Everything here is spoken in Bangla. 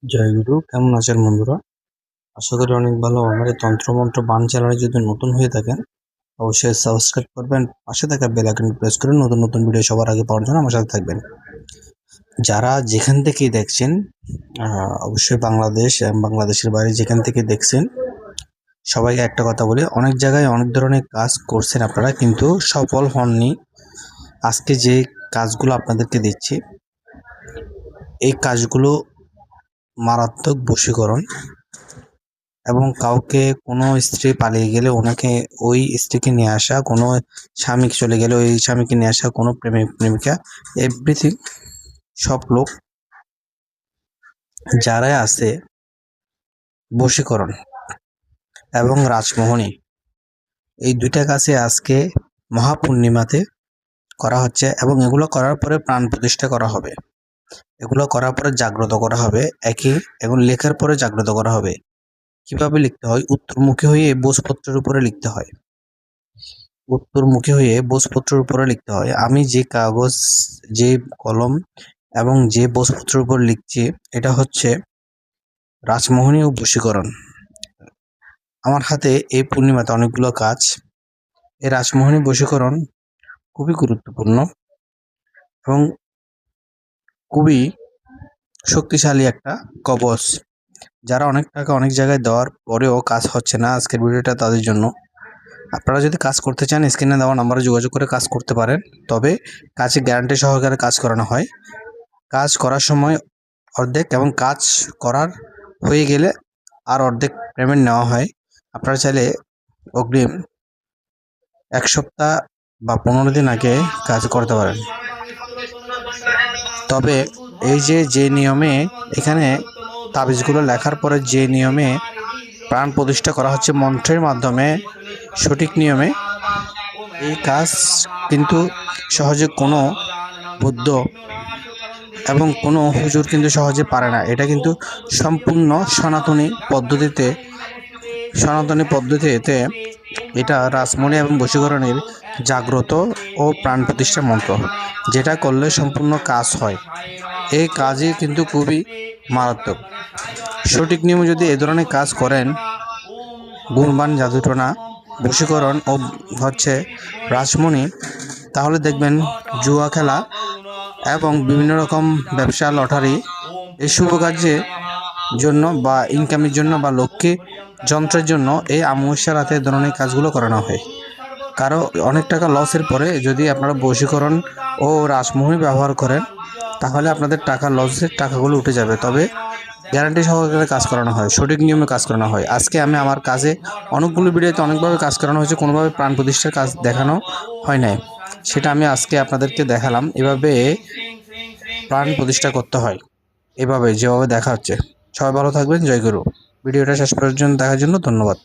জয়গুরু, কেমন আছেন বন্ধুরা? আশা করি অনেক ভালো। আমার এই তন্ত্রমন্ত্র বান চ্যানেলে যদি নতুন হয়ে থাকেন অবশ্যই সাবস্ক্রাইব করবেন, পাশে থাকা বেল আইকন প্রেস করে নতুন নতুন ভিডিও সবার আগে পাওয়ার জন্য আমার সাথে থাকবেন। যারা যেখান থেকেই দেখছেন, অবশ্যই বাংলাদেশ এবং বাংলাদেশের বাইরে যেখান থেকে দেখছেন, সবাইকে একটা কথা বলি, অনেক জায়গায় অনেক ধরনের কাজ করছেন আপনারা, কিন্তু সফল হননি। আজকে যে কাজগুলো আপনাদেরকে দিচ্ছি, এই কাজগুলো মারাত্মক বশীকরণ, এবং কাউকে কোনো স্ত্রী পালিয়ে গেলে ওনাকে ওই স্ত্রীকে নিয়ে আসা, কোনো স্বামী চলে গেলে ওই স্বামীকে নিয়ে আসা, কোনো প্রেমিক প্রেমিকা, এভরিথিং, সব লোক যারাই আছে, বশীকরণ এবং রাজমোহনী, এই দুইটা কাজে আজকে মহাপূর্ণিমাতে করা হচ্ছে। এবং এগুলো করার পরে প্রাণ প্রতিষ্ঠা করা হবে, এগুলো করার পরে জাগ্রত করা হবে। এখন লেখার পরে জাগ্রত করা হবে। কিভাবে লিখতে হয়? উত্তরমুখী হয়ে ভোজপত্রের উপরে লিখতে হয়। উত্তরমুখী হয়ে ভোজপত্রের উপরে লিখতে হয়। আমি যে কাগজ, যে কলম এবং যে ভোজপত্রের উপর লিখছি, এটা হচ্ছে রাজমোহনী ও বশীকরণ। আমার হাতে এই পূর্ণিমাতে অনেকগুলো কাজ। এই রাজমোহনী বশীকরণ খুবই গুরুত্বপূর্ণ এবং খুবই শক্তিশালী একটা কবচ। যারা অনেক টাকা অনেক জায়গায় দেওয়ার পরেও কাজ হচ্ছে না, আজকের ভিডিওটা তাদের জন্য। আপনারা যদি কাজ করতে চান, স্ক্রিনে দেওয়া নাম্বারে যোগাযোগ করে কাজ করতে পারেন। তবে কাজে গ্যারান্টি সহকারে কাজ করানো হয়। কাজ করার সময় অর্ধেক এবং কাজ করার হয়ে গেলে আর অর্ধেক পেমেন্ট নেওয়া হয়। আপনারা চাইলে অগ্রিম 1 সপ্তাহ বা 15 দিন আগে কাজ করতে পারেন। তবে এই যে নিয়মে এখানে তাবিজগুলো লেখার পরে যে নিয়মে প্রাণ প্রতিষ্ঠা করা হচ্ছে মন্ত্রের মাধ্যমে, সঠিক নিয়মে, এই কাজ কিন্তু সহজে কোনো বুদ্ধ এবং কোনো হুজুর কিন্তু সহজে পারে না। এটা কিন্তু সম্পূর্ণ সনাতনী পদ্ধতিতে এটা রাজমণি এবং বশীকরণের জাগ্রত ও প্রাণ প্রতিষ্ঠা মন্ত্র, যেটা করলে সম্পূর্ণ কাজ হয়। এই কাজই কিন্তু খুবই মারাত্মক। সঠিক নিয়মে যদি এ ধরনের কাজ করেন, গুণবান জাদুটোনা, বশীকরণ ও হচ্ছে রাজমণি, তাহলে দেখবেন জুয়া খেলা এবং বিভিন্ন রকম ব্যবসা, লটারি, এই শুভ কার্যের জন্য বা ইনকামের জন্য বা লক্ষ্মী যন্ত্রের জন্য এই অমাবস্যা রাতে ধরনের কাজগুলো করানো হয়। কারো অনেক টাকা লসের পরে যদি আপনারা বশীকরণ ও রাজমোহনী ব্যবহার করেন, তাহলে আপনাদের লসের টাকাগুলো উঠে যাবে। তবে গ্যারান্টি সহকারে কাজ করানো হয়, সঠিক নিয়মে কাজ করানো হয়। আজকে আমি আমার কাজে অনেকগুলো ভিডিওতে অনেকভাবে কাজ করানো হয়েছে, কোনোভাবে প্রাণ প্রতিষ্ঠার কাজ দেখানো হয় নাই, সেটা আমি আজকে আপনাদেরকে দেখালাম। এভাবে প্রাণ প্রতিষ্ঠা করতে হয়, এভাবে যেভাবে দেখা হচ্ছে। সবাই ভালো থাকবেন। জয় গুরু। ভিডিওটা শেষ পর্যন্ত দেখার জন্য ধন্যবাদ।